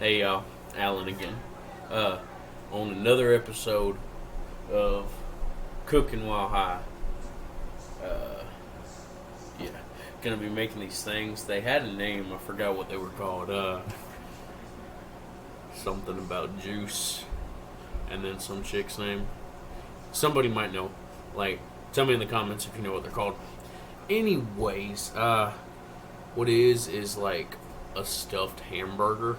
Hey y'all, Alan again. On another episode of Cooking While High. Uh, yeah, gonna be making these things. They had a name, I forgot what they were called. Something about juice, and then some chick's name. Somebody might know. Like, tell me in the comments if you know what they're called. Anyways, what it is like a stuffed hamburger.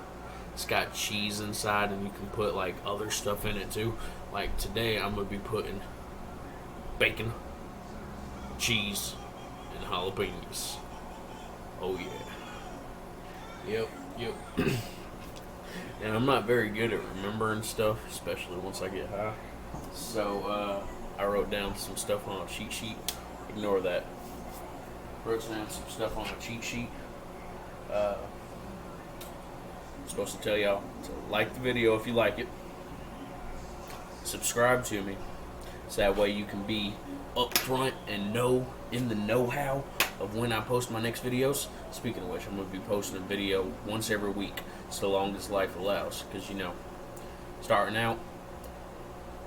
It's got cheese inside, and you can put like other stuff in it too. Like today, I'm gonna be putting bacon, cheese, and jalapenos. Oh yeah, yep. And I'm not very good at remembering stuff, especially once I get high. So I wrote down some stuff on a cheat sheet. Ignore that. Wrote down some stuff on a cheat sheet. I'm supposed to tell y'all to like the video if you like it. Subscribe to me, so that way you can be up front and in the know-how of when I post my next videos. Speaking of which, I'm going to be posting a video once every week, so long as life allows. Because, starting out,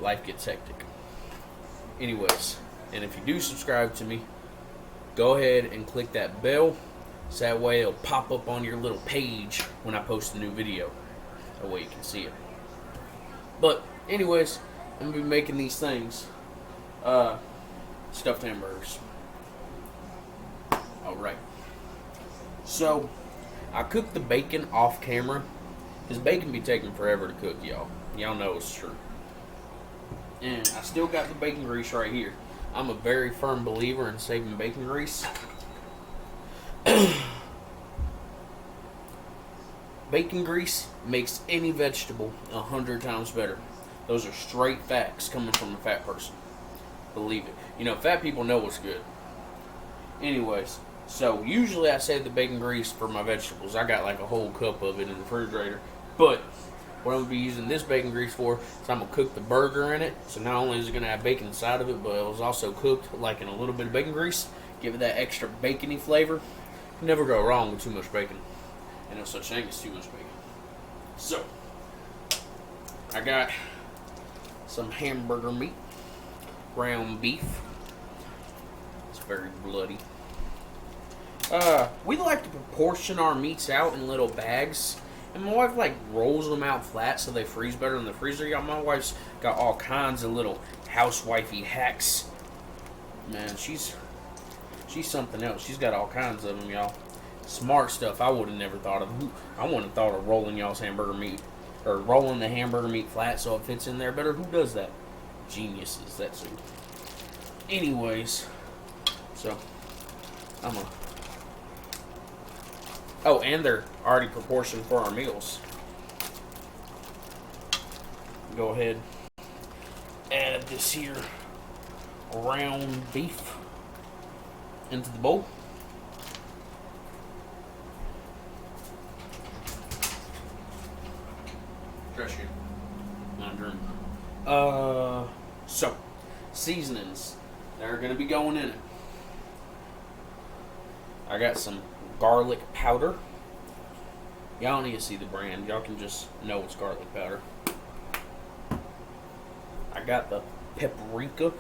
life gets hectic. Anyways, and if you do subscribe to me, go ahead and click that bell, so that way it'll pop up on your little page when I post a new video. That way you can see it. But, anyways, I'm going to be making these things. Stuffed hamburgers. Alright. So, I cooked the bacon off camera. Because bacon be taking forever to cook, y'all. Y'all know it's true. And I still got the bacon grease right here. I'm a very firm believer in saving bacon grease. Bacon grease makes any vegetable 100 times better. Those are straight facts coming from a fat person. Believe it. Fat people know what's good. Anyways, so usually I save the bacon grease for my vegetables. I got like a whole cup of it in the refrigerator. But what I'm going to be using this bacon grease for is I'm going to cook the burger in it. So not only is it going to have bacon inside of it, but it was also cooked like in a little bit of bacon grease. Give it that extra bacony flavor. You can never go wrong with too much bacon. And no such thing as too much bacon. So, I got some hamburger meat, ground beef. It's very bloody. We like to proportion our meats out in little bags. And my wife rolls them out flat so they freeze better in the freezer. Y'all, my wife's got all kinds of little housewifey hacks. Man, she's something else. She's got all kinds of them, y'all. Smart stuff I would have never thought of. I wouldn't have thought of rolling y'all's hamburger meat. Or rolling the hamburger meat flat so it fits in there better. Who does that? Geniuses, that's who. Anyways. So, oh, and they're already proportioned for our meals. Go ahead. Add this here round beef into the bowl. Trash can. Not drink. So, seasonings that are going to be going in it. I got some garlic powder. Y'all don't need to see the brand. Y'all can just know it's garlic powder. I got the paprika.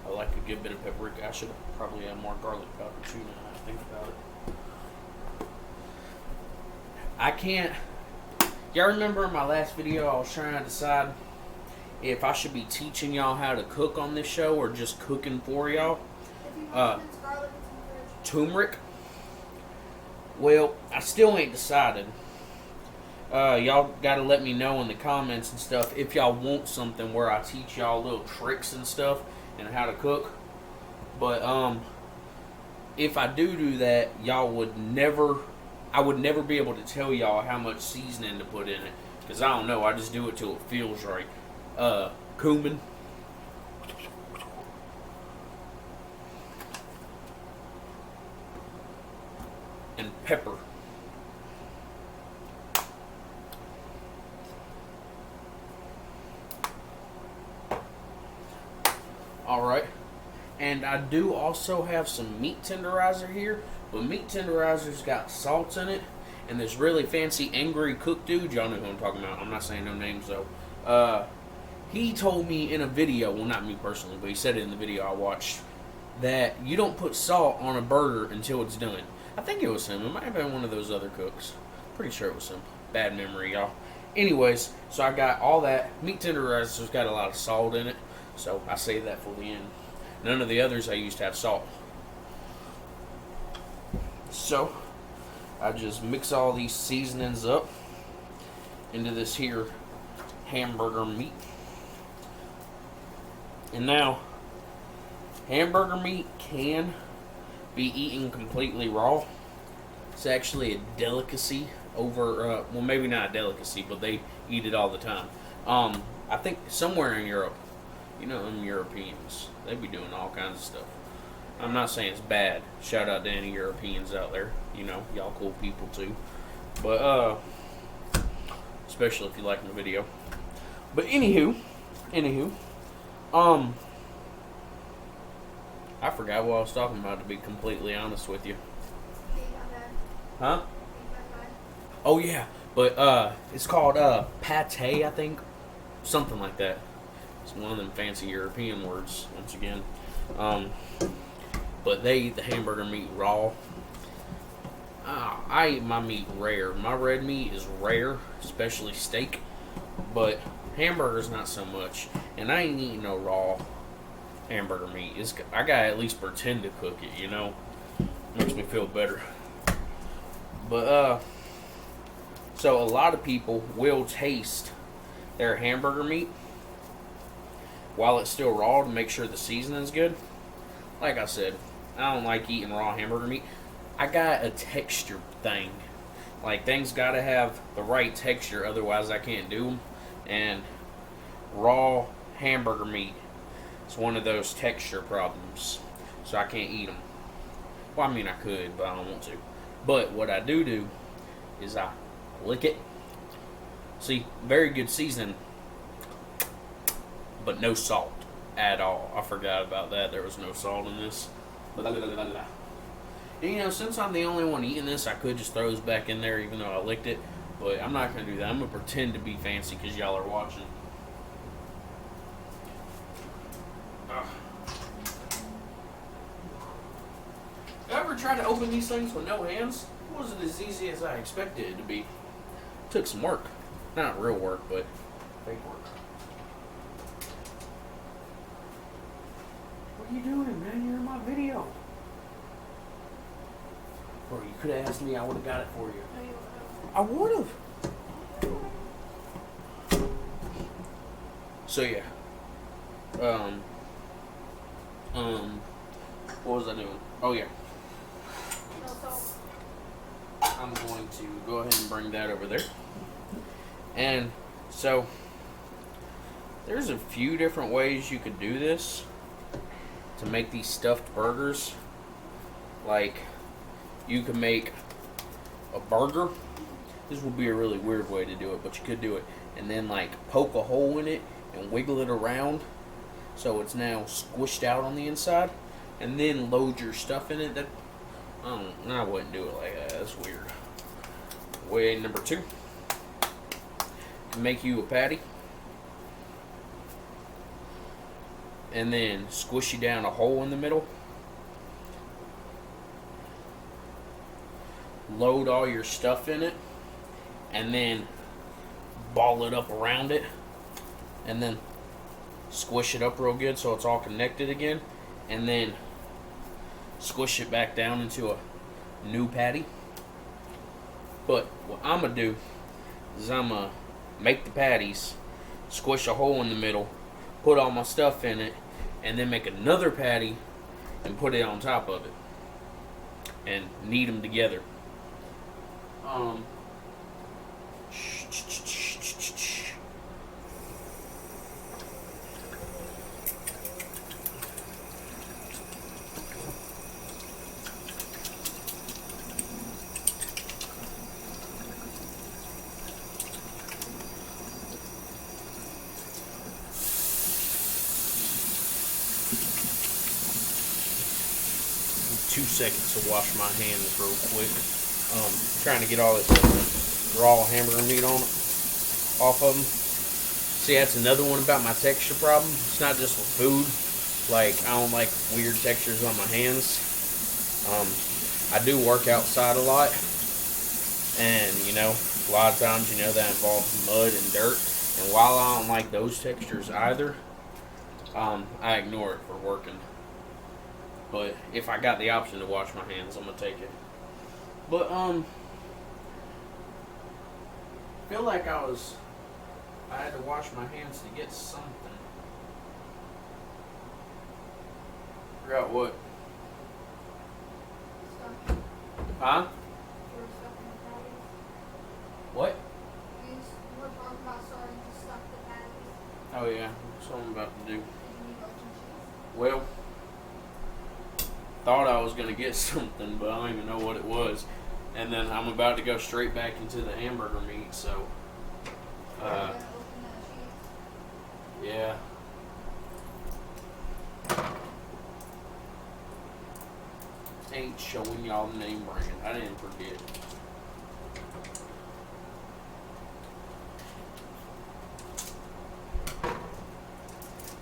I like a good bit of paprika. I should have probably had more garlic powder too now that I think about it. I can't. Y'all remember in my last video I was trying to decide if I should be teaching y'all how to cook on this show or just cooking for y'all. Turmeric. Well, I still ain't decided. Y'all gotta let me know in the comments and stuff if y'all want something where I teach y'all little tricks and stuff and how to cook. But if I do that, I would never be able to tell y'all how much seasoning to put in it, because I don't know, I just do it till it feels right. Cumin, and pepper. Alright, and And I do also have some meat tenderizer here, but meat tenderizer's got salt in it. And this really fancy angry cook dude, y'all know who I'm talking about. I'm not saying no names though. He told me in a video, well, not me personally, but he said it in the video I watched, that you don't put salt on a burger until it's done. I think it was him. It might have been one of those other cooks. Pretty sure it was him. Bad memory, y'all. Anyways, so I got all that. Meat tenderizer's got a lot of salt in it, so I saved that for the end. None of the others I used to have salt. So, I just mix all these seasonings up into this here hamburger meat. And now, hamburger meat can be eaten completely raw. It's actually a delicacy over, well, maybe not a delicacy, but they eat it all the time. I think somewhere in Europe, you know, them Europeans, they be doing all kinds of stuff. I'm not saying it's bad. Shout out to any Europeans out there. You know, y'all cool people too. But, especially if you like my video. But anywho, I forgot what I was talking about, to be completely honest with you. Huh? Oh yeah, but it's called pate, I think, something like that. It's one of them fancy European words. Once again, but they eat the hamburger meat raw. I eat my meat rare. My red meat is rare, especially steak. But hamburgers not so much. And I ain't eating no raw hamburger meat. I gotta at least pretend to cook it, you know. Makes me feel better. But so a lot of people will taste their hamburger meat while it's still raw to make sure the seasoning's good. Like I said, I don't like eating raw hamburger meat. I got a texture thing. Like, things gotta have the right texture, otherwise I can't do them. And raw hamburger meat is one of those texture problems, so I can't eat them. Well, I mean, I could, but I don't want to. But what I do is I lick it. See, very good seasoning, but no salt at all. I forgot about that. There was no salt in this. And, you know, since I'm the only one eating this, I could just throw this back in there even though I licked it. But I'm not going to do that. I'm going to pretend to be fancy because y'all are watching. Ever try to open these things with no hands? It wasn't as easy as I expected it to be. It took some work. Not real work, but fake work. What are you doing, man? You're in my video. Or you could have asked me, I would have got it for you. I would have. So yeah. What was I doing? Oh yeah. I'm going to go ahead and bring that over there. And so there's a few different ways you could do this to make these stuffed burgers. Like, you can make a burger. This would be a really weird way to do it, but you could do it. And then, like, poke a hole in it and wiggle it around so it's now squished out on the inside. And then load your stuff in it. I wouldn't do it like that. That's weird. Way number 2. Make you a patty. And then squish you down a hole in the middle. Load all your stuff in it. And then ball it up around it. And then squish it up real good so it's all connected again. And then squish it back down into a new patty. But what I'm going to do is I'm going to make the patties, squish a hole in the middle, put all my stuff in it, and then make another patty and put it on top of it. And knead them together. 2 seconds to wash my hands real quick. Trying to get all this raw hamburger meat off of them. See, that's another one about my texture problem. It's not just with food. Like, I don't like weird textures on my hands. I do work outside a lot. And, a lot of times, that involves mud and dirt. And while I don't like those textures either, I ignore it for working. But if I got the option to wash my hands, I'm going to take it. But, I feel like I had to wash my hands to get something. Forgot what? Stuff. Huh? You were stuffing the patties. What? You were talking about starting to stuff the patties. Oh yeah, that's what I'm about to do. Did you need Belgian cheese? Well, thought I was gonna get something, but I don't even know what it was. And then I'm about to go straight back into the hamburger meat, so Are you gonna open the cheese? yeah. Ain't showing y'all the name brand. I didn't forget.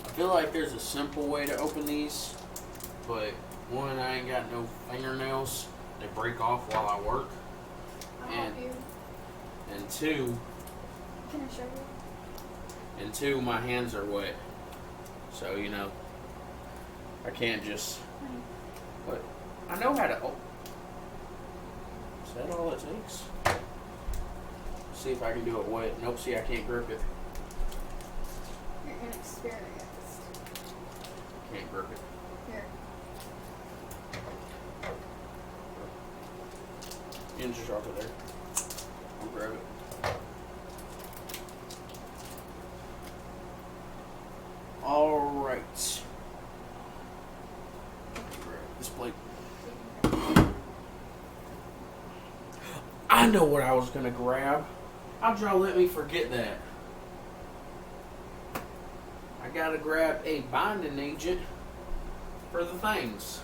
I feel like there's a simple way to open these, but one, I ain't got no fingernails. They break off while I work. I'll help you. And two, Can I show you? And two, my hands are wet. So, I can't just... What? I know how to... Oh. Is that all it takes? See if I can do it wet. Nope, see, I can't grip it. You're inexperienced. Can't grip it. Here. Inches off of there. I'll grab it. Alright. Grab this plate. I know what I was gonna grab. How'd y'all let me forget that? I gotta grab a binding agent for the things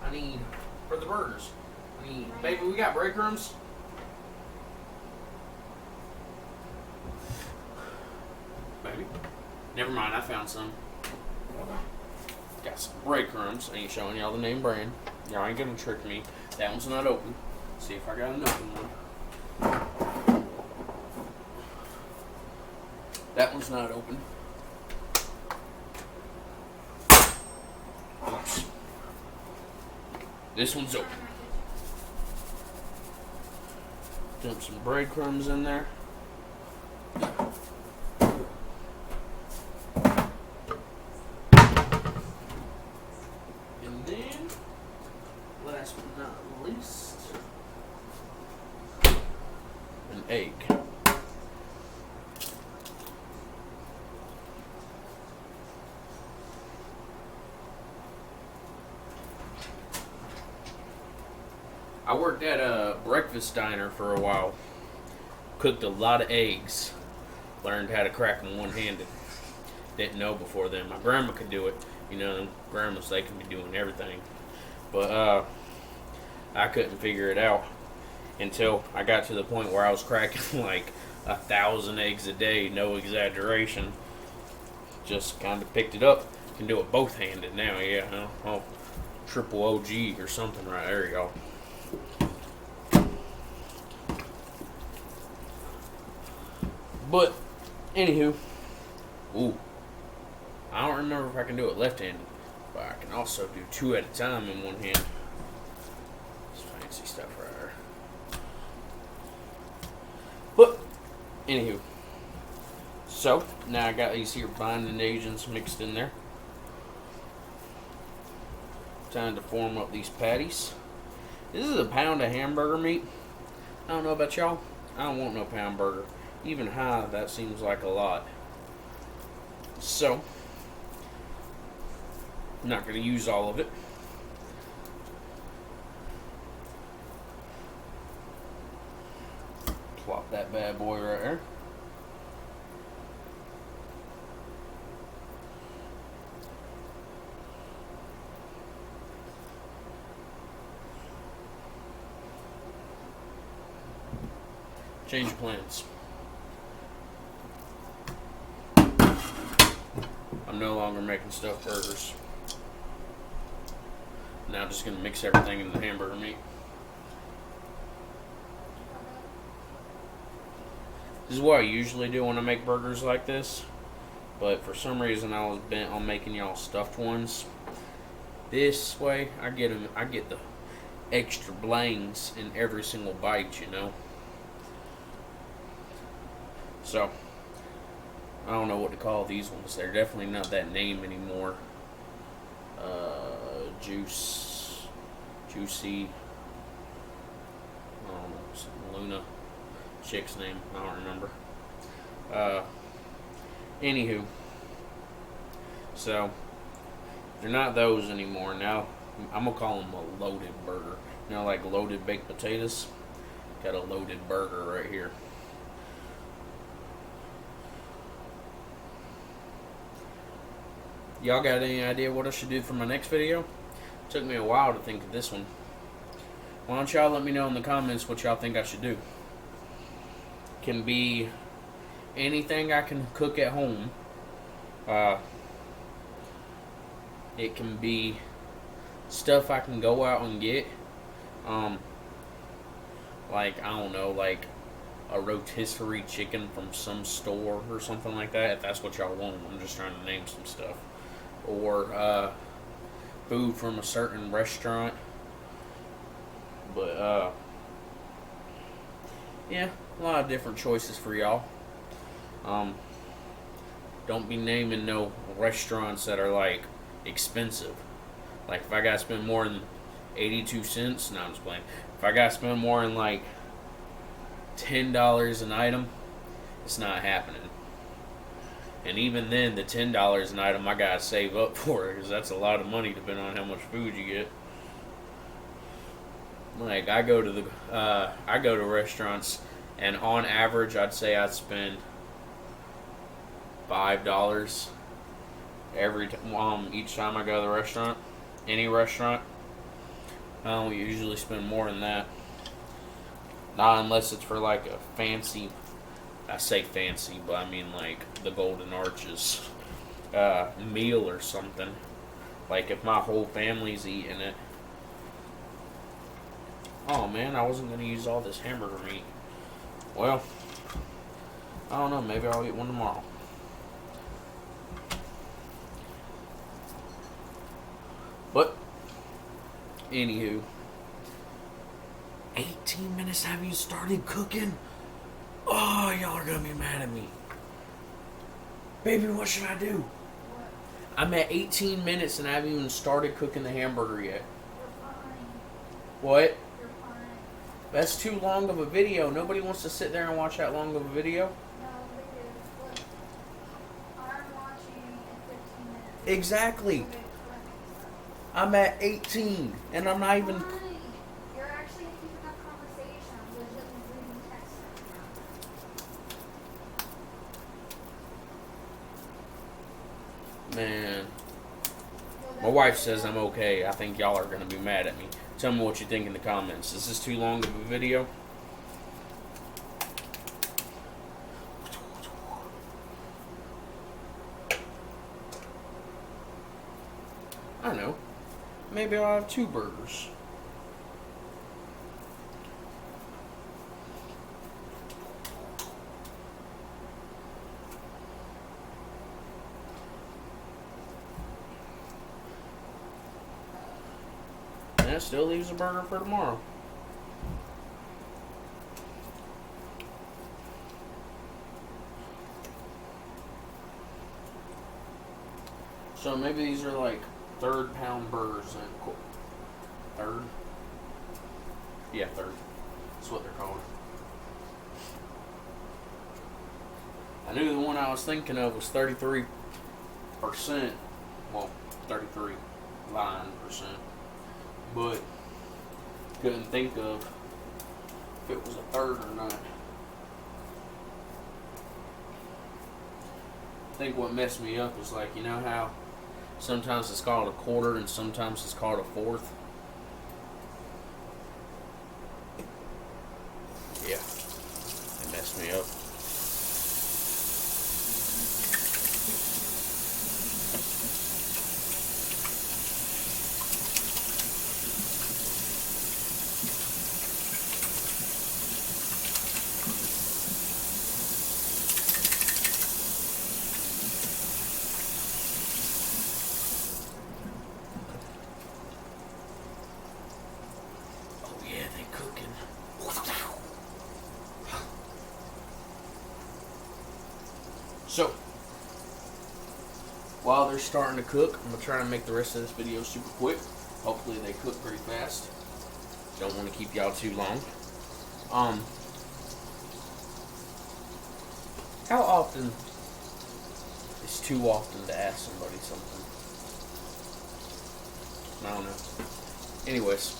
I need for the burgers. Baby, we got breadcrumbs? Baby. Never mind, I found some. Got some breadcrumbs. I ain't showing y'all the name brand. Y'all ain't gonna trick me. That one's not open. See if I got an open one. That one's not open. Oops. This one's open. Dump some breadcrumbs in there. And then, last but not least, an egg. I worked at a breakfast diner for a while. Cooked a lot of eggs. Learned how to crack them one-handed. Didn't know before then. My grandma could do it. Grandmas, they can be doing everything. But I couldn't figure it out until I got to the point where I was cracking like 1,000 eggs a day. No exaggeration. Just kind of picked it up. Can do it both-handed now, yeah. Oh, triple OG or something right there, y'all. But, anywho, I don't remember if I can do it left-handed, but I can also do two at a time in one hand. It's fancy stuff right there. But, anywho, so, now I got these here binding agents mixed in there. Time to form up these patties. This is a pound of hamburger meat. I don't know about y'all. I don't want no pound burger. Even high, that seems like a lot. So, I'm not going to use all of it. Plop that bad boy right there. Change of plans. I'm no longer making stuffed burgers. Now just gonna mix everything into the hamburger meat. This is what I usually do when I make burgers like this, but for some reason I was bent on making y'all stuffed ones. This way, I get the extra blangs in every single bite, you know. So, I don't know what to call these ones. They're definitely not that name anymore. Juicy. I don't know. Luna. Chick's name. I don't remember. Anywho. So, they're not those anymore. Now, I'm going to call them a loaded burger. You know, like loaded baked potatoes? Got a loaded burger right here. Y'all got any idea what I should do for my next video? Took me a while to think of this one. Why don't y'all let me know in the comments what y'all think I should do. Can be anything I can cook at home. It can be stuff I can go out and get. Like, I don't know, like a rotisserie chicken from some store or something like that. If that's what y'all want. I'm just trying to name some stuff. Or food from a certain restaurant. But yeah, a lot of different choices for y'all. Don't be naming no restaurants that are like expensive. Like if I gotta spend more than 82 cents, no, I'm just playing. If I gotta spend more than like $10 an item, it's not happening. And even then, the $10 an item I gotta save up for it, because that's a lot of money depending on how much food you get. Like I go to restaurants, and on average, I'd say I'd spend $5 each time I go to the restaurant. Any restaurant, I don't usually spend more than that. Not unless it's for like a fancy. I say fancy, but I mean like the Golden Arches meal or something. Like if my whole family's eating it. Oh man, I wasn't gonna use all this hamburger meat. Well, I don't know. Maybe I'll eat one tomorrow. But anywho, 18 minutes have you started cooking? Oh, y'all are gonna be mad at me. Baby, what should I do? What? I'm at 18 minutes and I haven't even started cooking the hamburger yet. You're fine. What? You're fine. That's too long of a video. Nobody wants to sit there and watch that long of a video. No, it is. Look, I'm watching in 15 minutes. Exactly. Okay, correct. I'm at 18 and I'm not even... Fine. You're actually keeping up conversation. I'm legitimately reading text right now. Man. Well, My wife says I'm okay. I think y'all are going to be mad at me. Tell me what you think in the comments. Is this too long of a video? I don't know. Maybe I'll have 2 burgers. And that still leaves a burger for tomorrow. So maybe these are like 3rd pound burgers then. Cool. 3rd? Yeah, 3rd. That's what they're called. I knew the one I was thinking of was 33%. Well, 33 line percent. But couldn't think of if it was a 3rd or not. I think what messed me up was like, you know how sometimes it's called a quarter and sometimes it's called a 4th? Yeah. It Yep. Oh yeah, they cooking. So, while they're starting to cook, I'm gonna try and make the rest of this video super quick. Hopefully they cook pretty fast. Don't want to keep y'all too long. How often is too often to ask somebody something? I don't know. Anyways,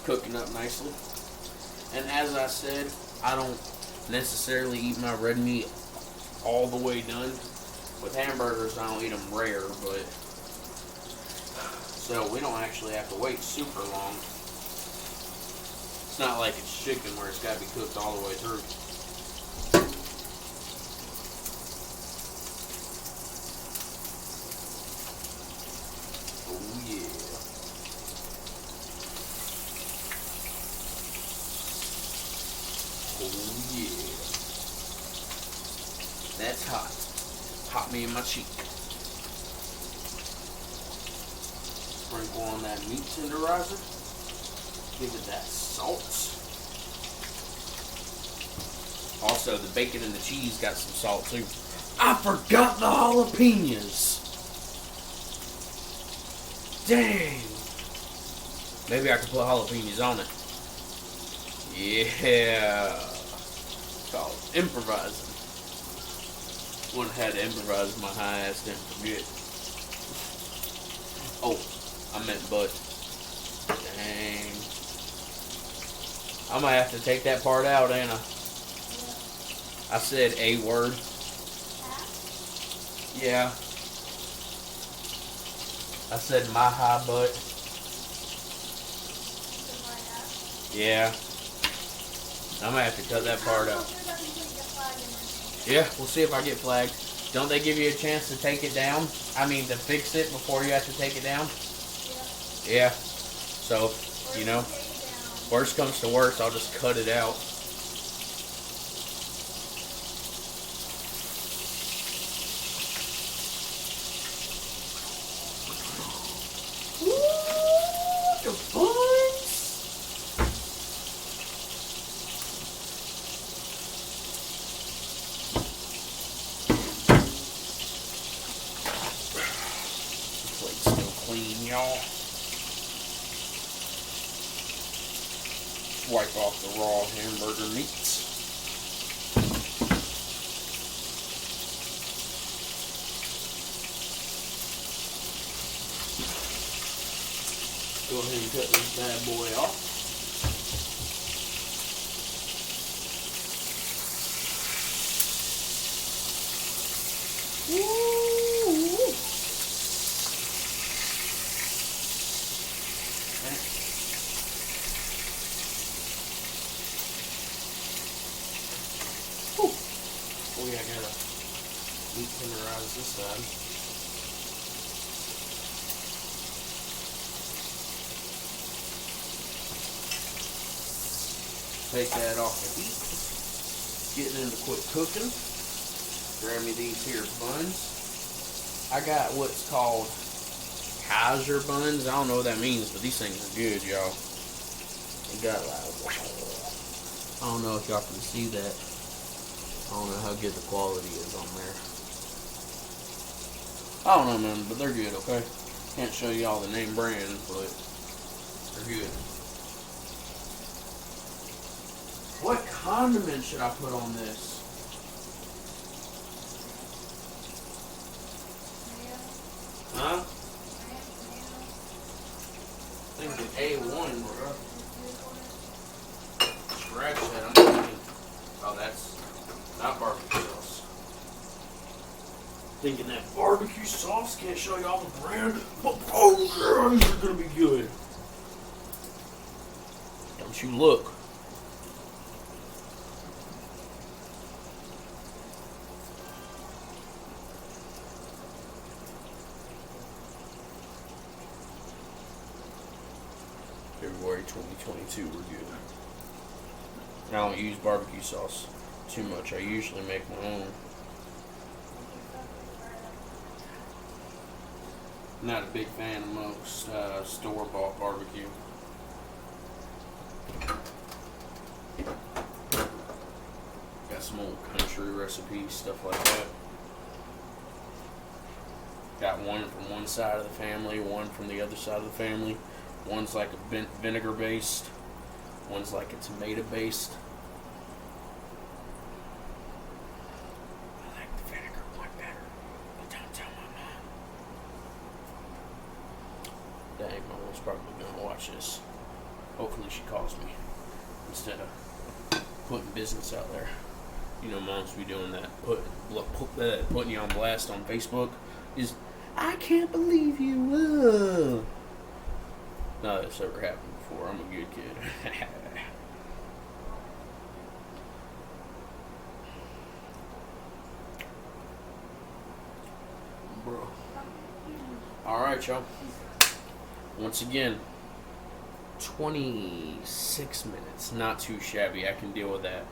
cooking up nicely. And as I said, I don't necessarily eat my red meat all the way done. With hamburgers, I don't eat them rare, but so we don't actually have to wait super long. It's not like it's chicken where it's got to be cooked all the way through. Oh yeah. Oh yeah. That's hot. Hot me in my cheek. Sprinkle on that meat tenderizer. Give it that salt. Also, the bacon and the cheese got some salt too. I forgot the jalapenos. Dang. Maybe I could put jalapenos on it. Yeah. It's called improvising. Wouldn't have had to improvise, my high ass didn't forget. Oh, I meant butt. Dang. I might have to take that part out, ain't I? I said a word. Yeah. I said my high butt. Yeah. I might have to cut that part out. Yeah, we'll see if I get flagged. Don't they give you a chance to take it down? I mean, to fix it before you have to take it down? Yeah. So, you know, worst comes to worst, I'll just cut it out. Y'all, wipe off the raw hamburger meats. Go ahead and cut this bad boy off. Woo! Oh yeah, I gotta meat tenderize this side. Take that off the heat. Getting into quick cooking. Grab me these here buns. I got what's called Kaiser buns. I don't know what that means, but these things are good, y'all. They got like, I don't know if y'all can see that. I don't know how good the quality is on there. I don't know, man, but they're good, okay? Can't show you all the name brands, but they're good. What condiment should I put on this? Huh? I think it's A1, bro. Scratch that. I'm thinking, oh, that's not barbecue sauce. Thinking that barbecue sauce, can't show you all the brand, but oh, yeah, these are gonna be good. Don't you look. February 2022, we're good. I don't use barbecue sauce too much. I usually make my own. Not a big fan of most store-bought barbecue. Got some old country recipes, stuff like that. Got one from one side of the family, one from the other side of the family. One's like a vinegar-based. One's like a tomato-based. I like the vinegar one better, but don't tell my mom. Dang, my mom's probably gonna watch this. Hopefully she calls me instead of putting business out there. You know, moms be doing that, putting you on blast on Facebook. Is I can't believe you. Not that it's ever happened before. I'm a good kid. Bro. Alright, y'all. Once again, 26 minutes. Not too shabby. I can deal with that.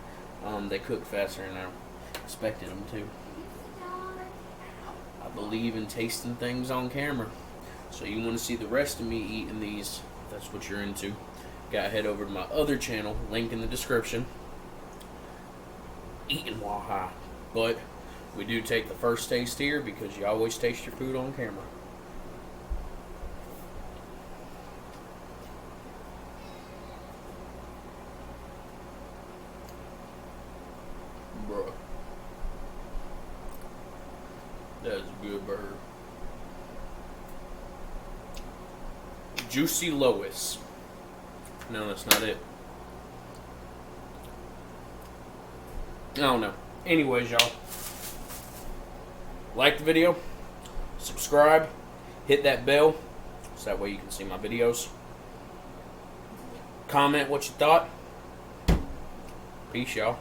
They cook faster than I expected them to. I believe in tasting things on camera. So you want to see the rest of me eating these, if that's what you're into, gotta head over to my other channel, link in the description. Eating while high. But we do take the first taste here because you always taste your food on camera. Bruh. That is a good burger. Juicy Lois. No, that's not it. I don't know. Anyways, y'all. Like the video. Subscribe. Hit that bell. So that way you can see my videos. Comment what you thought. Peace, y'all.